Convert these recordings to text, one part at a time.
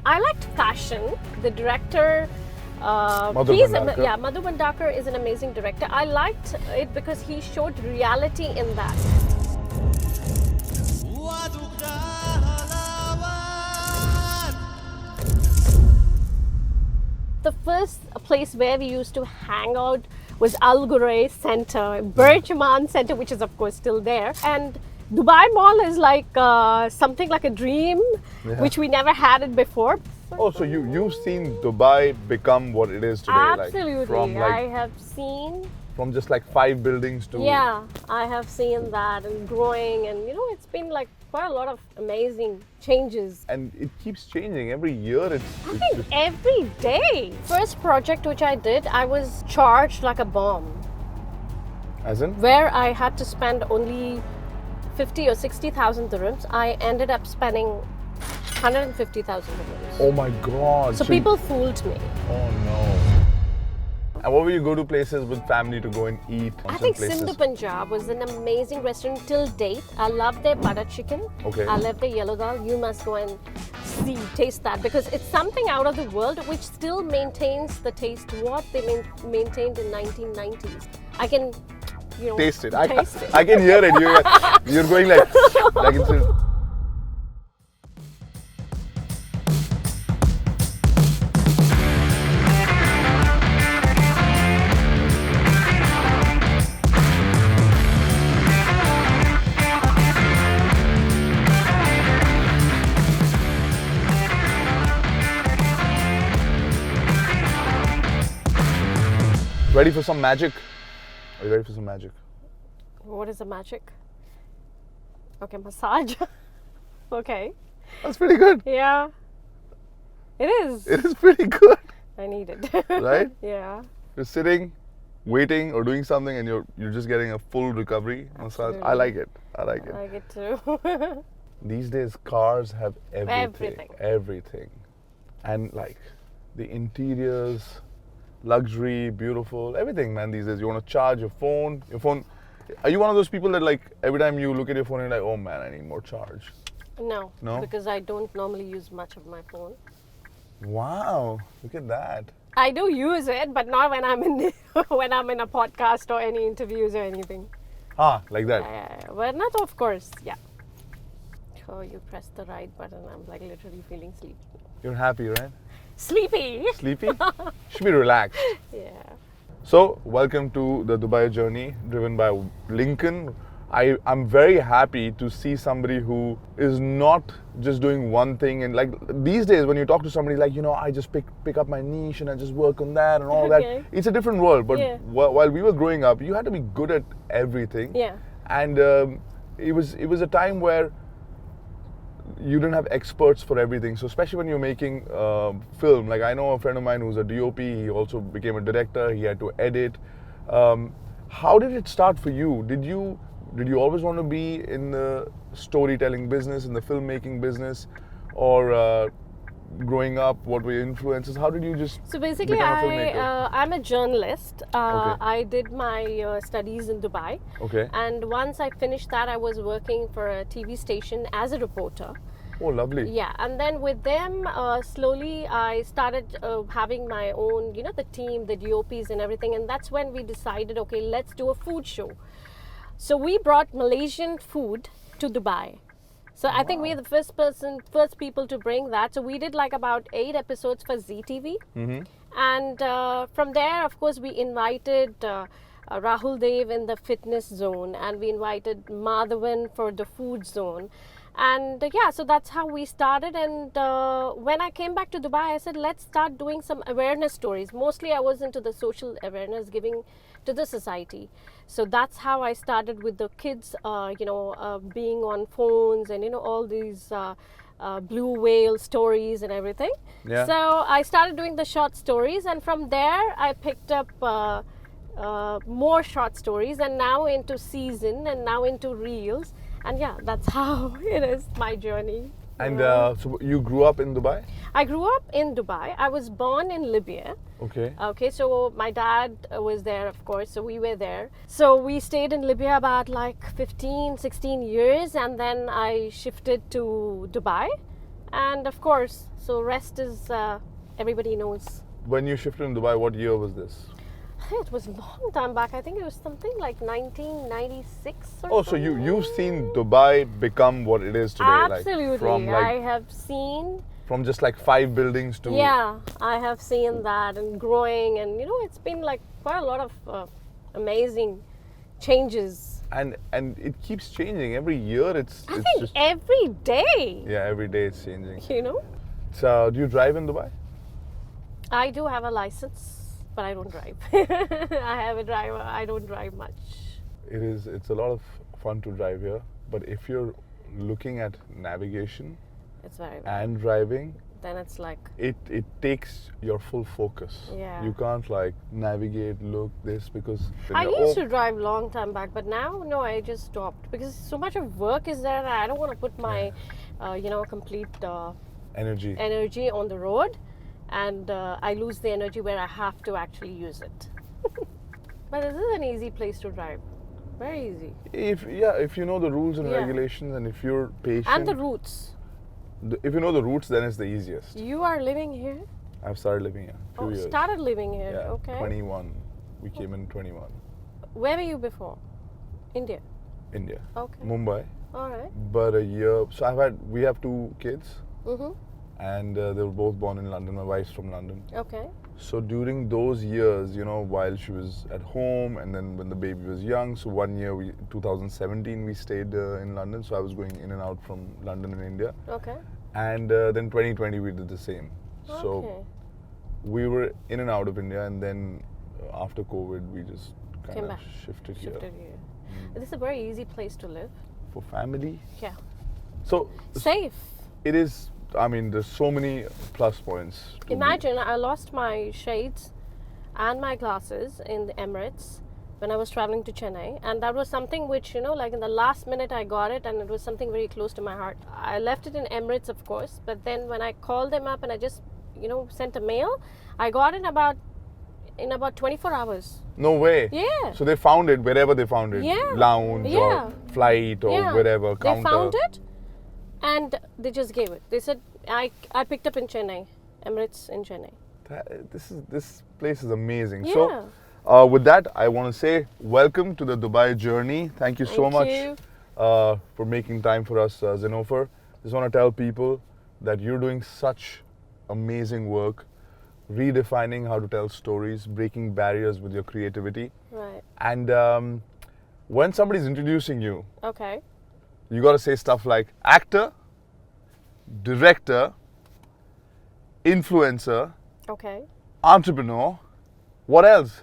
I liked fashion. The director, Madhur Bhandarkar is an amazing director. I liked it because he showed reality in that. The first place where we used to hang out was Al Ghurair Center, Berchman Center, which is of course still there. And Dubai Mall is like something like a dream, which we never had it before. Oh, so you've seen Dubai become what it is today? Absolutely, I have seen. From just like 5 buildings to... Yeah, I have seen that and growing, and it's been like quite a lot of amazing changes. And it keeps changing every year. I think every day. First project which I did, I was charged like a bomb. As in? Where I had to spend only 50 or 60,000 dirhams, I ended up spending 150,000 dirhams. Oh my God. So people fooled me. Oh no. And what will you go to places with family to go and eat? I think Sindhu Punjab was an amazing restaurant till date. I love their butter chicken. Okay. I love their yellow dal. You must go and taste that because it's something out of the world which still maintains the taste what they maintained in 1990s. I can, taste it. Taste it. I can hear it. You're going like it's. Ready for some magic? Are you ready for some magic? What is the magic? Okay, massage. Okay. That's pretty good. Yeah. It is. It is pretty good. I need it. Right? Yeah. You're sitting, waiting or doing something and you're just getting a full recovery massage. I like it. I like it. I like it too. These days cars have everything. And like the interiors, luxury, beautiful, everything, man. These days you want to charge your phone. Are you one of those people that like every time you look at your phone you're like, oh man, I need more charge? No, no, because I don't normally use much of my phone. Wow, look at that. I do use it, but not when I'm in when I'm in a podcast or any interviews or anything. Like that. But not, of course, yeah. Oh, you pressed the right button. I'm like literally feeling sleepy. You're happy, right? Sleepy. Sleepy? Should be relaxed. Yeah. So, welcome to the Dubai journey driven by Lincon. I'm very happy to see somebody who is not just doing one thing, and like these days when you talk to somebody like, I just pick up my niche and I just work on that and all that. It's a different world, but while we were growing up, you had to be good at everything. Yeah. And it was a time where you didn't have experts for everything. So especially when you're making film, like I know a friend of mine who's a DOP, he also became a director, he had to edit. How did it start for you? Did you always want to be in the storytelling business, in the filmmaking business, or growing up, what were your influences? How did you just So basically, become a filmmaker? I'm a journalist. I did my studies in Dubai. Okay. And once I finished that, I was working for a TV station as a reporter. Oh, lovely. Yeah, and then with them, slowly I started having my own, the team, the DOPs and everything. And that's when we decided, okay, let's do a food show. So we brought Malaysian food to Dubai. So I think we're the first people to bring that. So we did like about 8 episodes for ZTV. Mm-hmm. And from there, of course, we invited Rahul Dev in the fitness zone, and we invited Madhavan for the food zone. And so that's how we started. And when I came back to Dubai, I said, let's start doing some awareness stories. Mostly I was into the social awareness, giving to the society. So that's how I started with the kids, being on phones and, all these blue whale stories and everything. Yeah. So I started doing the short stories, and from there I picked up more short stories, and now into season, and now into reels. And that's how it is, my journey. And so you grew up in Dubai? I grew up in Dubai. I was born in Libya. Okay. Okay, so my dad was there, of course, so we were there. So we stayed in Libya about like 15, 16 years, and then I shifted to Dubai. And of course, so rest is everybody knows. When you shifted in Dubai, what year was this? I think it was a long time back. I think it was something like 1996 or Oh, so something. you've seen Dubai become what it is today, Absolutely. like from I have seen. from just like 5 buildings to Yeah, I have seen that and growing, and it's been like quite a lot of amazing changes. and it keeps changing every year. I It's think just every day. yeah, every day it's changing. So Do you drive in Dubai? I do have a license, but I don't drive. I have a driver. I don't drive much. It's a lot of fun to drive here, but if you're looking at navigation It's very bad. and driving, Then it's like, it takes your full focus. Yeah. You can't like navigate, look this because then I you're- used to drive long time back, but now no, I just stopped because so much of work is there. I don't want to put my, complete energy. energy on the road, and I lose the energy where I have to actually use it. But this is an easy place to drive, very easy, If you know the rules and Yeah. regulations, and if you're patient, and the routes. if you know the routes, then it's the easiest. You are living here. I've started living here a few years. Started living here. Yeah, Okay. 21. We came in 21. Where were you before? India. India, Okay. Mumbai. All right. But a year. So we have 2 kids, Mhm. and they were both born in London. My wife's from London. Okay. So during those years, while she was at home, and then when the baby was young, so one year 2017 we stayed in London. So I was going in and out from London and India, Okay. and then 2020 we did the same. So Okay. we were in and out of India, and then after COVID we just Came kind of back. shifted Shifted here here. This is a very easy place to live. for family. Yeah. So Safe. it is. I mean, there's so many plus points. to be- Imagine I lost my shades and my glasses in the Emirates when I was traveling to Chennai, and that was something which like in the last minute I got it, and it was something very close to my heart. I left it in Emirates, of course, but then when I called them up and I just sent a mail, I got it in about 24 hours. No way. Yeah. So they found it wherever they found it. Yeah. Lounge Yeah. or flight or Yeah. wherever. They Counter. found it and they just gave it. They said I picked up in Chennai, Emirates in Chennai. This place is amazing. Yeah. So with that, I want to say welcome to the Dubai journey. Thank you so Thank much you. for making time for us, Zenofar. Just want to tell people that you're doing such amazing work, redefining how to tell stories, breaking barriers with your creativity. Right. And when somebody's introducing you, Okay. you got to say stuff like actor, director, influencer, Okay. entrepreneur. What else?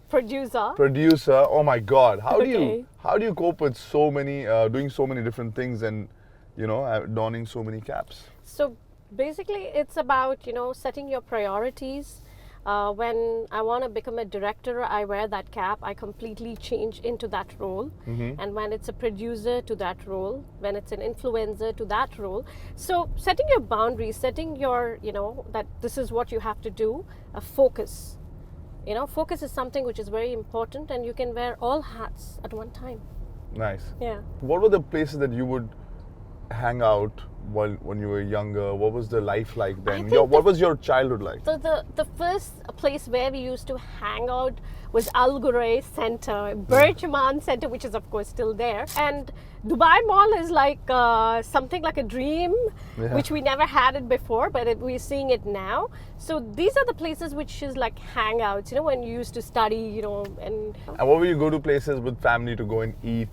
Producer. Producer. Oh my God! How do Okay. you cope with so many doing so many different things and donning so many caps? So basically, it's about setting your priorities. When I want to become a director, I wear that cap. I completely change into that role. And when it's a producer, to that role. When it's an influencer, to that role. So setting your boundaries, setting your that this is what you have to do. A focus. Focus is something which is very important, and you can wear all hats at one time. Nice. Yeah. What were the places that you would hang out when you were younger? What was the life like then? think What was your childhood like? So the first place where we used to hang out was Al Ghurair Center, Berchman Center, which is of course still there. And Dubai Mall is like something like a dream, Yeah. which we never had it before, but we're seeing it now. So these are the places which is like hangouts, when you used to study, and And what will you go to places with family to go and eat?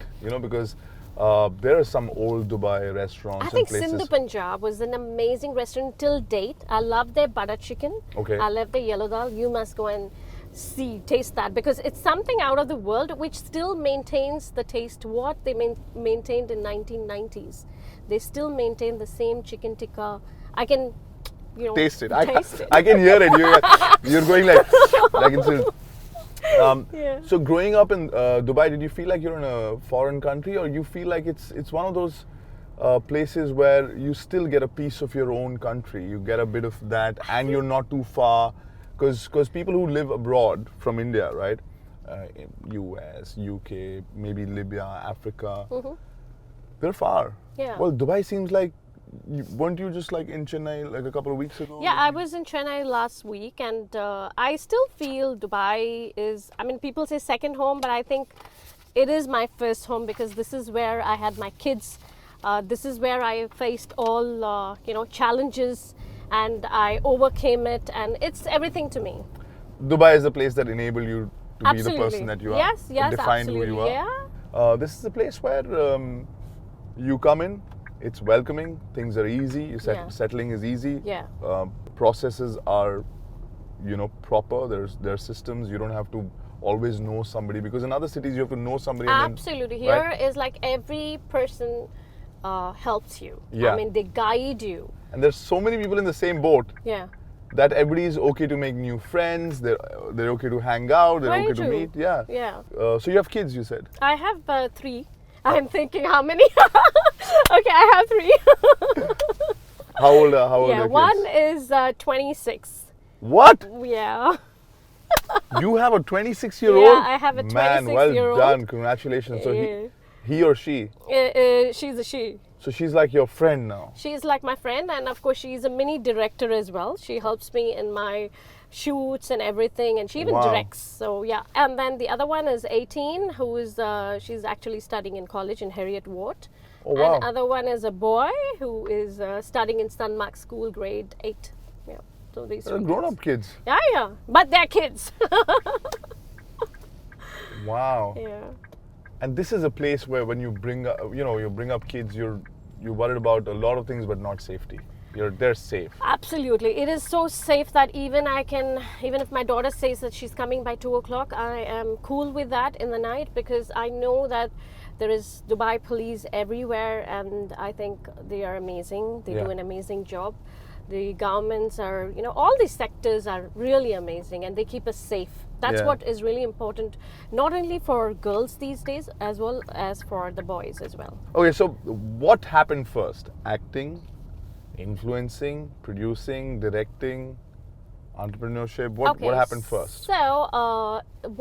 Because there are some old Dubai restaurants I think and places. Sindhu Punjab was an amazing restaurant till date. I love their butter chicken. Okay. I love their yellow dal. You must go and taste that, because it's something out of the world which still maintains the taste what they maintained in 1990s. They still maintain the same chicken tikka. I can, Taste it. taste it. I can hear it. You're going like it's. Yeah. So growing up in Dubai, did you feel like you're in a foreign country, or you feel like it's one of those places where you still get a piece of your own country? You get a bit of that, and you're not too far, because people who live abroad from India, right, US, UK, maybe Libya, Africa, they're far. Yeah. Well, Dubai seems like weren't you just like in Chennai like a couple of weeks ago? Yeah, I was in Chennai last week, and I still feel Dubai is, I mean, people say second home, but I think it is my first home because this is where I had my kids. This is where I faced all, challenges, and I overcame it, and it's everything to me. Dubai is the place that enabled you to Absolutely. be the person that you are. Yes, It defined absolutely. who you are. Yeah. This is a place where you come in, it's welcoming, things are easy, settling is easy. Yeah. Processes are, proper. There are systems. You don't have to always know somebody, because in other cities you have to know somebody. Absolutely. And then, Here right? is like every person helps you. Yeah. I mean, they guide you. And there's so many people in the same boat Yeah. that everybody is okay to make new friends. They're okay to hang out. They're Very okay true. to meet. Yeah. Yeah. So you have kids, you said. I have 3. I'm thinking how many? Okay, I have 3. How old are Yeah, your one kids? is 26. What? Yeah. You have a 26-year-old? Yeah, I have a Man, well 26-year-old. done. Congratulations. So Yeah. he or she? She's a she. So she's like your friend now. She's like my friend, and of course she's a mini director as well. She helps me in my shoots and everything, and she even Wow. directs. So yeah, and then the other one is 18, who is she's actually studying in college in Heriot Ward. Oh, wow. And other one is a boy who is studying in Sunmark School, grade 8. Yeah, so these They're three grown-up kids. kids. Yeah, but they're kids. Wow. Yeah. And this is a place where when you bring up, you bring up kids, you're worried about a lot of things, but not safety. They're safe. Absolutely. It is so safe that even if my daughter says that she's coming by 2 o'clock, I am cool with that in the night, because I know that there is Dubai police everywhere, and I think they are amazing. They Yeah. do an amazing job. The governments are, all these sectors are really amazing, and they keep us safe. That's Yeah. what is really important, not only for girls these days, as well as for the boys as well. Okay, so what happened first? Acting, influencing, producing, directing, entrepreneurship? What happened first? So,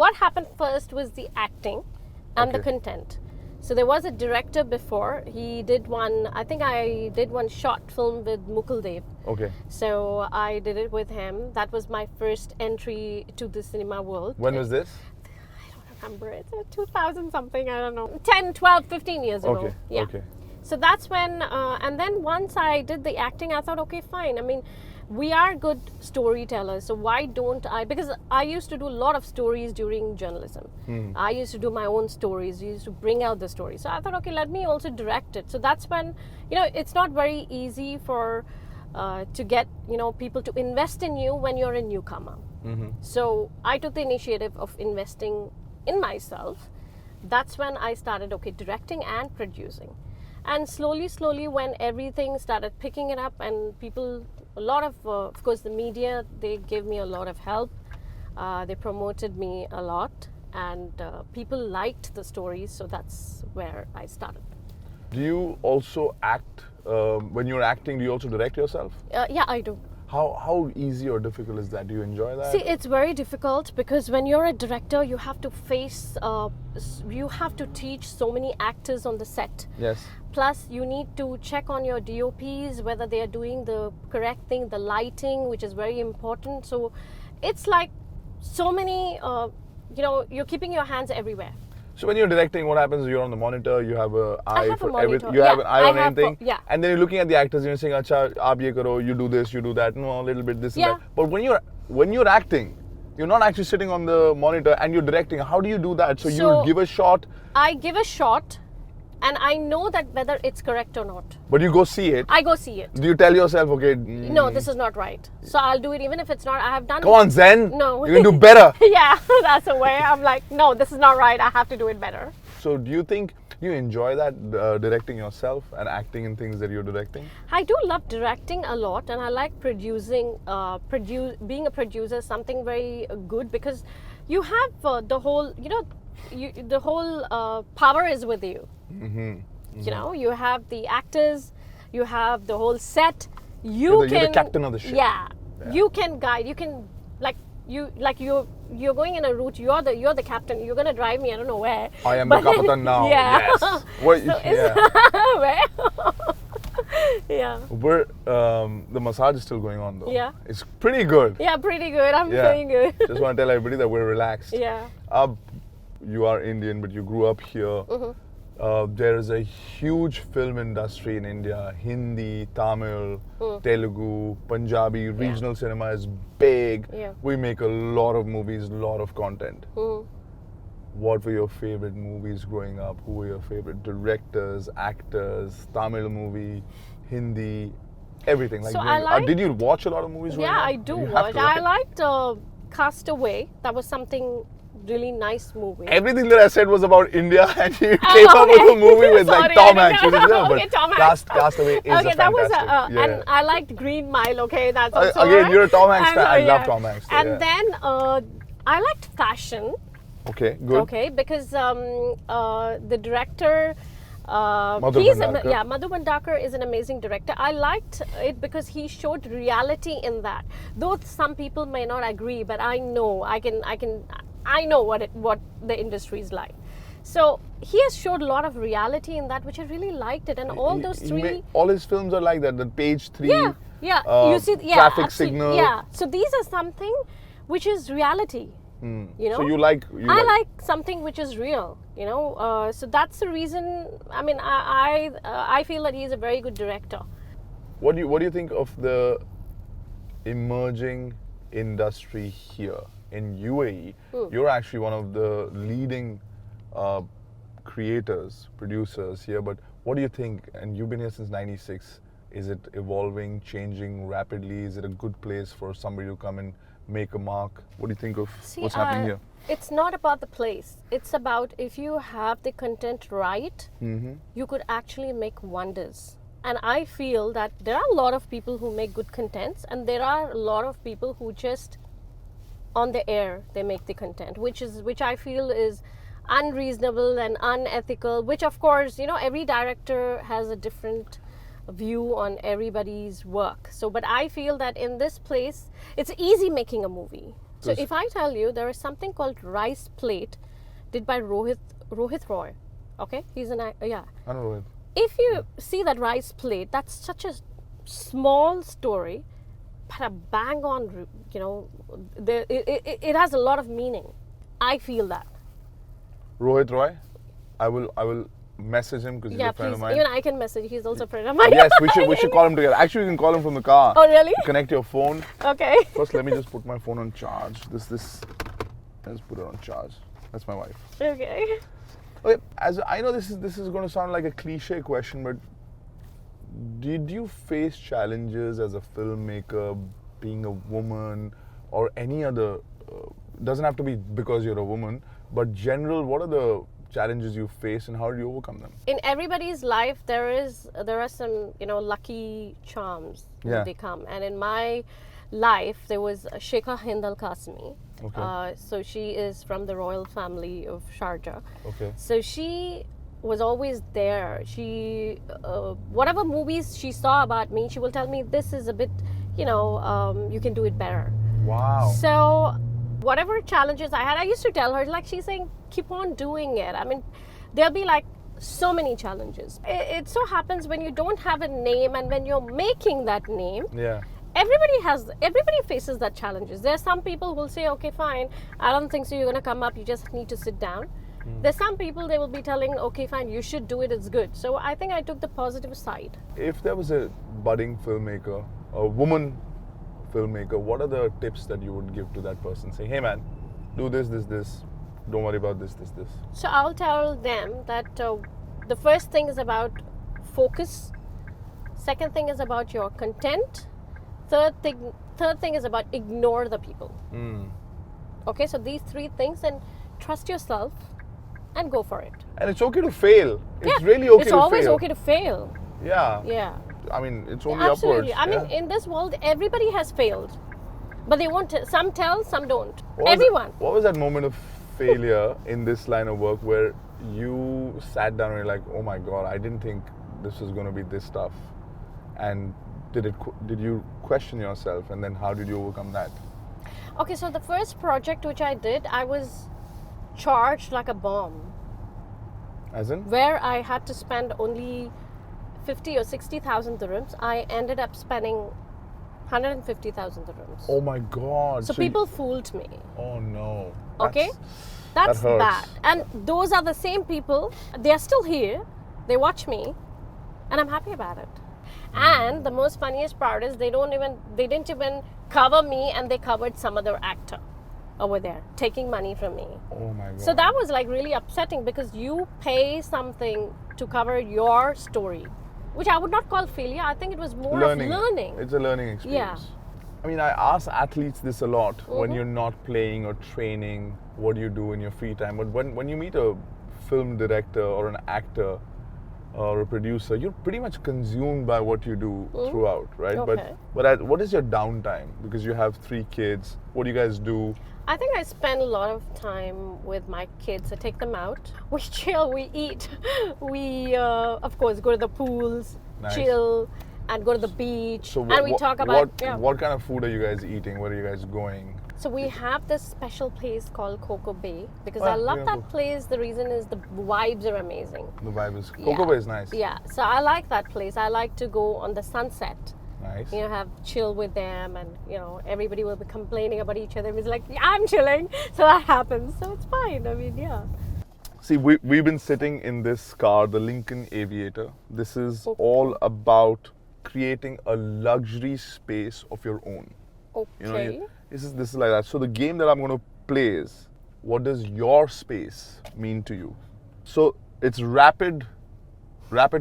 what happened first was the acting and the Okay. content. So there was a director before. He did one. I think I did one short film with Mukul Dev. Okay. So I did it with him. That was my first entry to the cinema world. When was this? I don't remember. It's 2000 something. I don't know. 10, 12, 15 years ago. Okay. Yeah. Okay. So that's when, and then once I did the acting, I thought, okay, fine. I mean, we are good storytellers, so why don't I? Because I used to do a lot of stories during journalism. I used to do my own stories, used to bring out the story. So I thought, okay, let me also direct it. So that's when, it's not very easy for to get, people to invest in you when you're a newcomer. So I took the initiative of investing in myself. That's when I started, directing and producing. And slowly, when everything started picking it up, and people, a lot of course, the media, they gave me a lot of help. They promoted me a lot, and people liked the stories, so that's where I started. Do you also act? When you're acting, do you also direct yourself? Yeah, I do. How easy or difficult is that? Do you enjoy that? See, it's very difficult because when you're a director, you have to you have to teach so many actors on the set. Yes. Plus, you need to check on your DOPs, whether they are doing the correct thing, the lighting, which is very important. So it's like so many, you're keeping your hands everywhere. So when you're directing, what happens? You're on the monitor. You have an eye have a for monitor. everything. You have an eye I on have anything. yeah. And then you're looking at the actors and you're saying, "Acha, aap ye karo. You do this. You do that. No, a little bit this Yeah. and that." But when you're acting, you're not actually sitting on the monitor and you're directing. How do you do that? So you give a shot. I give a shot, and I know that whether it's correct or not. But you go see it. I go see it. Do you tell yourself, okay? No, this is not right. So I'll do it even if it's not. I have done. Come on, Zen. No. You can do better. Yeah, that's a way. I'm like, no, this is not right. I have to do it better. So do you think you enjoy that directing yourself and acting in things that you're directing? I do love directing a lot, and I like producing. Being a producer is something very good because you have the whole, the whole power is with you. You have the actors, you have the whole set. You're the captain of the ship. Yeah, you can guide. You can you're going in a route. You're the captain. You're gonna drive me. I don't know where. I am the captain now. Yeah. Yes. Where? So yeah. where? Yeah. The massage is still going on though. Yeah. It's pretty good. Yeah, pretty good. I'm Yeah. feeling good. Just want to tell everybody that we're relaxed. Yeah. You are Indian, but you grew up here. There is a huge film industry in India. Hindi, Tamil, Telugu, Punjabi, regional cinema is big. Yeah. We make a lot of movies, a lot of content. What were your favorite movies growing up? Who were your favorite directors, actors, Tamil movie, Hindi, everything? So I like- did you watch a lot of movies growing Yeah, up? I do You have watch. to, I right? liked Castaway. That was something really nice movie. Everything that I said was about India, and you came up with a movie with like Sorry, Tom I Hanks. didn't which is know. there, Okay, but Tom Hanks. Castaway is a Okay, that was fantastic. and I liked Green Mile. Okay, that's also Again, right. you're a Tom Hanks And, fan. I love yeah. Tom Hanks. And yeah. then I liked Fashion. Okay, good. Okay, because the director. Madhur he's Bhandarkar. Yeah, Madhur Bhandarkar is an amazing director. I liked it because he showed reality in that. Though some people may not agree, but I know I know what the industry is like. So he has showed a lot of reality in that, which I really liked it. And all those three. All his films are like that. The Page 3. Yeah. You see, yeah, Traffic absolutely. Signal. Yeah. So these are something which is reality. You know. So you like. I like something which is real. You know. So that's the reason. I mean, I feel that he's a very good director. What do you think of the emerging industry here in UAE? You're actually one of the leading creators, producers here. But what do you think? And you've been here since '96. Is it evolving, changing rapidly? Is it a good place for somebody to come and make a mark? What do you think of what's happening here? It's not about the place. It's about if you have the content right, you could actually make wonders. And I feel that there are a lot of people who make good contents, and there are a lot of people who just on the air they make the content, which I feel is unreasonable and unethical. Which of course, you know, every director has a different view on everybody's work. So, but I feel that in this place, it's easy making a movie. So, if I tell you there is something called Rice Plate, did by Rohit Roy. Okay, he's an yeah. I don't know. If you see that Rice Plate, that's such a small story, but a bang on, you know, it has a lot of meaning. I feel that. Rohit Roy, I will message him because he's Yeah, a friend please. of mine. Even I can message. He's also a friend of mine. Yes, we should call him together. Actually, you can call him from the car. Oh, really? Connect your phone. Okay. First, let me just put my phone on charge. Let's put it on charge. That's my wife. Okay. Okay, as I know this is going to sound like a cliche question, but did you face challenges as a filmmaker, being a woman, or any other? Doesn't have to be because you're a woman, but general. What are the challenges you face, and how do you overcome them? In everybody's life, there are some, you know, lucky charms Yeah. when they come, and in my life there was Sheikha Hind Al Qasimi. Okay. So she is from the royal family of Sharjah. Okay. So she was always there. She whatever movies she saw about me, she will tell me this is a bit, you know, you can do it better. Wow. So whatever challenges I had, I used to tell her, like, she's saying, keep on doing it. I mean, there'll be like so many challenges. It so happens when you don't have a name and when you're making that name, Yeah. everybody faces that challenges. There are some people who will say, okay, fine, I don't think so, you're going to come up, you just need to sit down. There's some people, they will be telling, okay, fine, you should do it, it's good. So I think I took the positive side. If there was a budding filmmaker, a woman filmmaker, what are the tips that you would give to that person? Say, hey man, do this. Don't worry about this. So I'll tell them that the first thing is about focus. Second thing is about your content. Third thing is about ignore the people. Okay, so these three things, and trust yourself and go for it. And it's okay to fail. It's Yeah, really okay it's to always fail. okay to fail. Yeah. Yeah. I mean, it's only Absolutely. upwards. I mean, in this world, everybody has failed, but they won't. Some tell, some don't. What was Everyone. What was that moment of failure in this line of work where you sat down and you're like, oh my God, I didn't think this was going to be this tough? And did you question yourself, and then how did you overcome that? Okay, so the first project which I did, I was charged like a bomb, As in? where I had to spend only 50 or 60,000 dirhams, I ended up spending 150,000 dirhams. Oh my God. So people fooled me. Oh no. Okay? That's that hurts. bad. And those are the same people, they are still here, they watch me, and I'm happy about it. And the most funniest part is they didn't even cover me, and they covered some other actor over there, taking money from me. Oh my God. So that was like really upsetting, because you pay something to cover your story, which I would not call failure. I think it was more of learning. It's a learning experience. I mean, I ask athletes this a lot when you're not playing or training, what do you do in your free time? But when you meet a film director or an actor or a producer, you're pretty much consumed by what you do throughout, right? Okay. But what is your downtime? Because you have 3 kids. What do you guys do? I think I spend a lot of time with my kids. I take them out. We chill, we eat. We, of course, go to the pools, chill, and go to the beach. So and we talk about... What kind of food are you guys eating? Where are you guys going? So we have this special place called Coco Bay, because I love that place. The reason is the vibes are amazing. The vibe is... Coco Bay is nice. Yeah, so I like that place. I like to go on the sunset. Nice. You know, have chill with them, and you know, everybody will be complaining about each other. It's like, yeah, I'm chilling, so that happens. So it's fine. I mean, yeah. See, we've been sitting in this car, the Lincoln Aviator. This is all about creating a luxury space of your own. Okay. You know, this is like that. So the game that I'm going to play is, what does your space mean to you? So it's rapid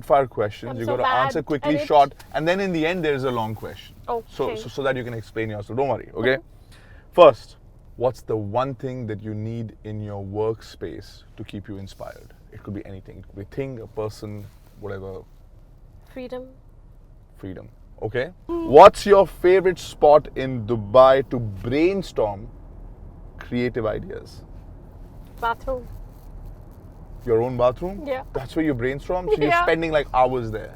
fire questions. You got to answer quickly, short, and then in the end there is a long question. Okay. So that you can explain yourself. Don't worry, okay? First, what's the one thing that you need in your workspace to keep you inspired? It could be anything. It could be a thing, a person, whatever. Freedom. Okay. What's your favorite spot in Dubai to brainstorm creative ideas? Bathroom. Your own bathroom? Yeah. That's where you brainstorm? So you're spending like hours there?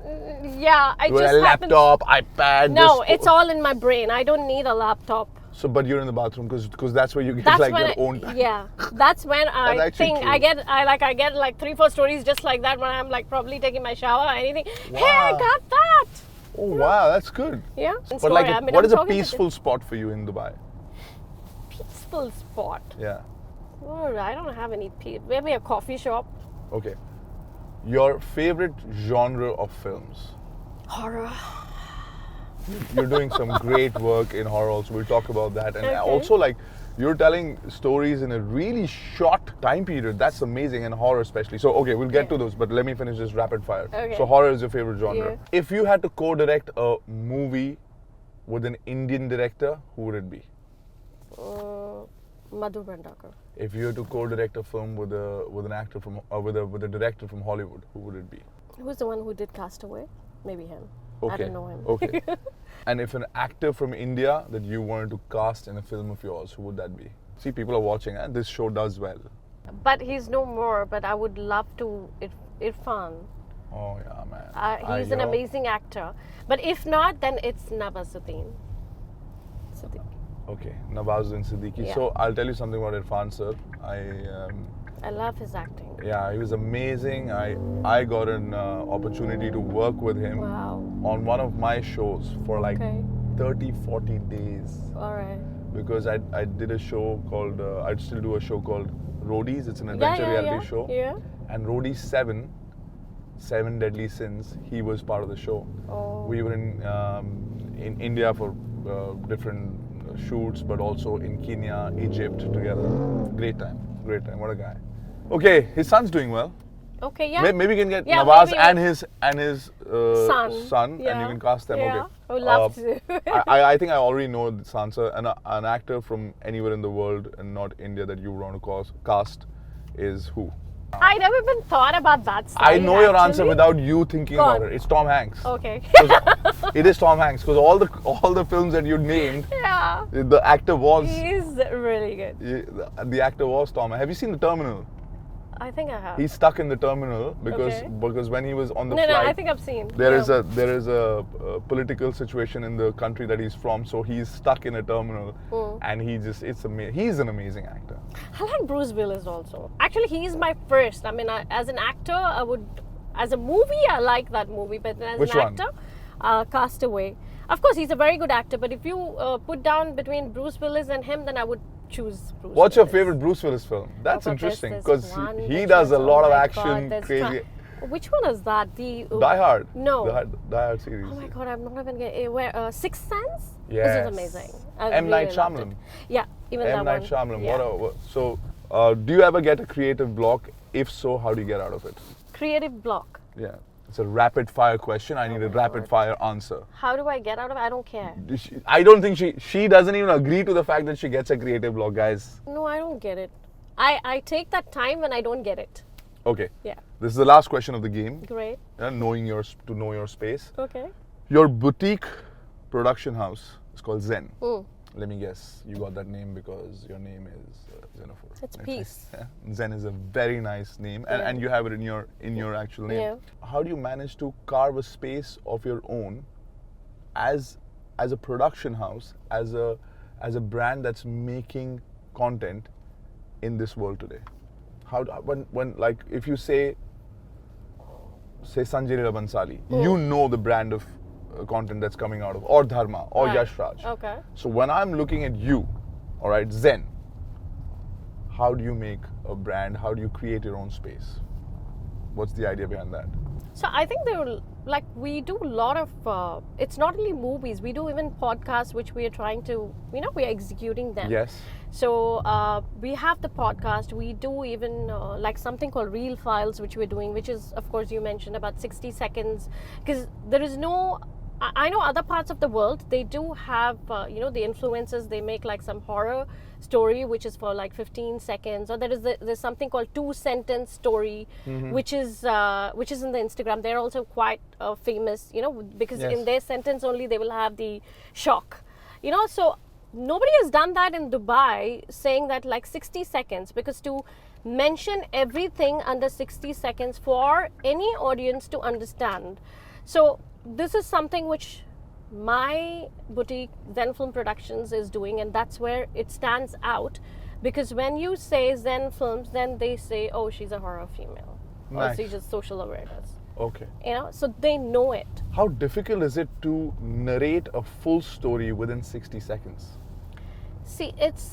Yeah, I with just a laptop, iPad? No, it's all in my brain. I don't need a laptop. So, but you're in the bathroom because that's where you get like your own time. Yeah, that's when I think true. I get like 3-4 stories just like that when I'm like probably taking my shower or anything. Wow. Hey, I got that. Oh wow, that's good. Yeah. But like, what is a peaceful spot for you in Dubai? Peaceful spot. Yeah. Oh, I don't have any maybe a coffee shop. Okay. Your favorite genre of films? Horror. You're doing some great work in horror also. We'll talk about that. And Okay. also like, you're telling stories in a really short time period. That's amazing, and horror especially. So, okay, we'll get to those, but let me finish this rapid fire. Okay. So, horror is your favorite genre. Yeah. If you had to co-direct a movie with an Indian director, who would it be? Madhur Bhandarkar. If you had to co-direct a film with an actor from with a director from Hollywood, who would it be? Who's the one who did Castaway? Maybe him. Okay. I don't know him. Okay. And if an actor from India that you wanted to cast in a film of yours, who would that be? See, people are watching, and this show does well. But he's no more. But I would love to. Irfan. Oh yeah, man. He's an amazing actor. But if not, then it's Nawazuddin. Okay, Nawazuddin Siddiqui. Yeah. So I'll tell you something about Irfan sir. I love his acting. Yeah, he was amazing. I got an opportunity to work with him on one of my shows for like 30-40 days. All right. Because I did a show called, I'd still do a show called Roadies. It's an adventure reality show. Yeah. And Roadies 7 Deadly Sins, he was part of the show. Oh. We were in India for different shoots, but also in Kenya, Egypt together. Great time. What a guy. Okay, his son's doing well. Okay, yeah. Maybe you can get Nawaz and his son, and you can cast them. Yeah. Okay. I would love to. I think I already know the answer. An actor from anywhere in the world and not India that you want to cast is who? I never even thought about that side, I know your answer without you thinking about it. It's Tom Hanks. Okay. It is Tom Hanks because all the films that you named, the actor was. He's really good. The actor was Tom. Have you seen The Terminal? I think I have. He's stuck in the terminal because when he was on the flight. No, I think I've seen. There is a political situation in the country that he's from, so he's stuck in a terminal, and it's amazing. He's an amazing actor. I like Bruce Willis also. Actually, he's my first. I mean, as an actor, as a movie, I like that movie, but as Which an one? actor, Castaway. Of course, he's a very good actor, but if you put down between Bruce Willis and him, then I would choose Bruce What's your Willis. favorite Bruce Willis film? That's Oh, God, interesting there's because one he which does was- a lot oh of my action, God, there's crazy. Which one is that? The Die Hard. No. Die Hard series. Oh my God, I'm not even getting where Sixth Sense. This Yes. is amazing. I M. Night really loved Shyamalan. it. Yeah, even M. that Night one. Shyamalan. Yeah. So, do you ever get a creative block? If so, how do you get out of it? Creative block. Yeah. It's a rapid fire question. I need a rapid fire answer. How do I get out of it? I don't care. I don't think she doesn't even agree to the fact that she gets a creative block, guys. No, I don't get it. I take that time when I don't get it. Okay. Yeah. This is the last question of the game. Great. Knowing to know your space. Okay. Your boutique production house is called Zen. Mm. Let me guess, you got that name because your name is Zenofar. It's peace. Yeah. Zen is a very nice name, and you have it in your actual name. Yeah. How do you manage to carve a space of your own as a production house, as a brand that's making content in this world today? When like if you say Sanjay Leela Bhansali, you know the brand of content that's coming out of, or Dharma, or Right. Yash Raj. Okay. So when I'm looking at you, all right, Zen, how do you make a brand? How do you create your own space? What's the idea behind that? So I think we do a lot of, it's not only movies, we do even podcasts, which we are trying to, we are executing them. Yes. So we have the podcast, we do even like something called Reel Files, which we're doing, which is, of course, you mentioned about 60 seconds, because there is no, I know other parts of the world, they do have, the influencers, they make like some horror story, which is for like 15 seconds, or there's something called 2-sentence story, which is in the Instagram. They're also quite famous, because Yes. in their sentence only they will have the shock, so nobody has done that in Dubai, saying that like 60 seconds, because to mention everything under 60 seconds for any audience to understand. So this is something which my boutique Zen Film Productions is doing, and that's where it stands out, because when you say Zen Films, then they say, oh, she's a horror female, or Nice. she's just social awareness, Okay. so they know it. How difficult is it to narrate a full story within 60 seconds? See, it's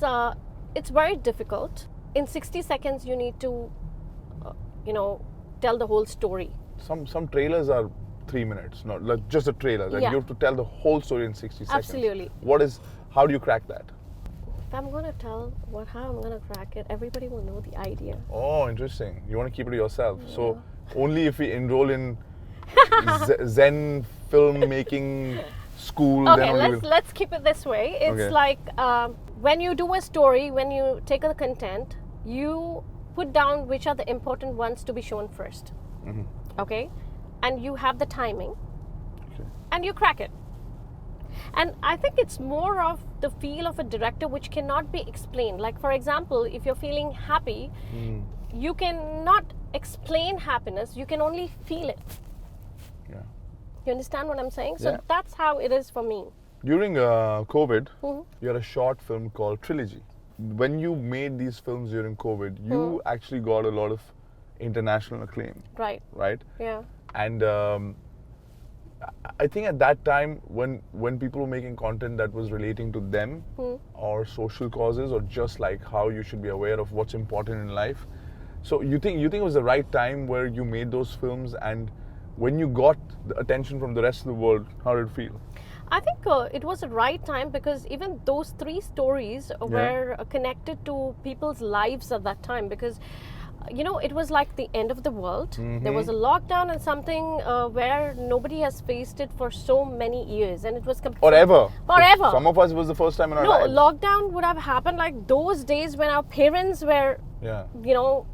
very difficult. In 60 seconds, you need to, tell the whole story. Some trailers are 3 minutes, not like just a trailer. Like Yeah. you have to tell the whole story in 60 seconds. Absolutely. How do you crack that? If I'm gonna tell how I'm gonna crack it, everybody will know the idea. Oh, interesting. You want to keep it to yourself. So only if we enroll in Zen filmmaking school, Okay, then only let's keep it this way. It's Okay. like when you do a story, when you take the content, you put down which are the important ones to be shown 1st. Okay, and you have the timing, Okay. and you crack it. And I think it's more of the feel of a director which cannot be explained. Like, for example, if you're feeling happy, you cannot explain happiness, you can only feel it. Yeah. You understand what I'm saying? So Yeah. that's how it is for me. During COVID, you had a short film called Trilogy. When you made these films during COVID, you actually got a lot of international acclaim, Right. right? Yeah. And I think at that time, when people were making content that was relating to them or social causes, or just like how you should be aware of what's important in life, so you think it was the right time where you made those films, and when you got the attention from the rest of the world, how did it feel? I think it was the right time, because even those 3 stories were connected to people's lives at that time, because it was like the end of the world. There was a lockdown and something where nobody has faced it for so many years, and it was Forever. Forever. Some of us, it was the first time in our No, lives. lockdown would have happened like those days when our parents were, Yeah.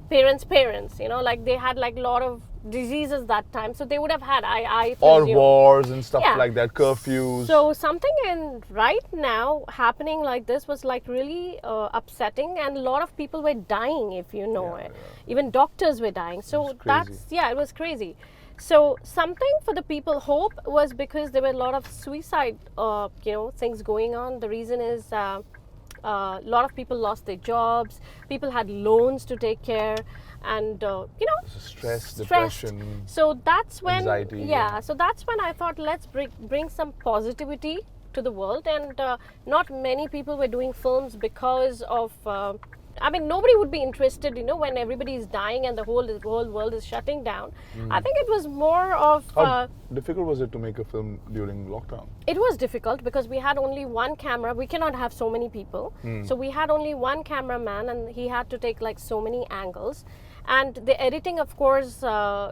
parents, like they had like a lot of diseases that time, so they would have had, I Or presume. wars and stuff Yeah. like that, curfews. So something in right now happening like this was like really upsetting, and a lot of people were dying, if you know it. Even doctors were dying. So It's crazy. it was crazy. So something for the people, hope was, because there were a lot of suicide, things going on. The reason is A lot of people lost their jobs. People had loans to take care, and Stress, stressed. depression, So that's when, anxiety. yeah. So that's when I thought, let's bring some positivity to the world. And not many people were doing films because of. I mean, nobody would be interested, when everybody is dying and the whole world is shutting down. I think it was more of. How difficult was it to make a film during lockdown? It was difficult because we had only one camera. We cannot have so many people. So we had only one cameraman, and he had to take like so many angles. And the editing, of course,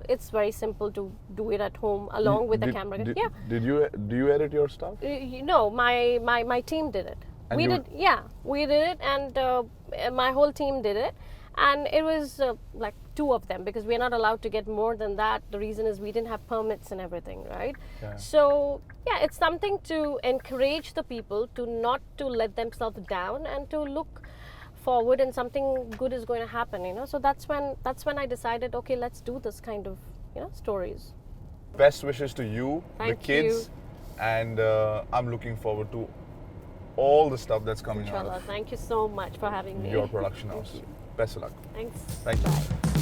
it's very simple to do it at home along with the camera. Yeah. Do you edit your stuff? No, my team did it. And we you- did it, and my whole team did it. And it was like 2 of them, because we're not allowed to get more than that. The reason is we didn't have permits and everything, right? Yeah. So yeah, it's something to encourage the people to not to let themselves down and to look forward, and something good is going to happen. So that's when I decided, okay, let's do this kind of stories. Best wishes to you, Thank the kids, you. and I'm looking forward to all the stuff that's coming out Inshallah. Thank you so much for having of me. your production house. Best of luck. Thanks. Thank you. Bye.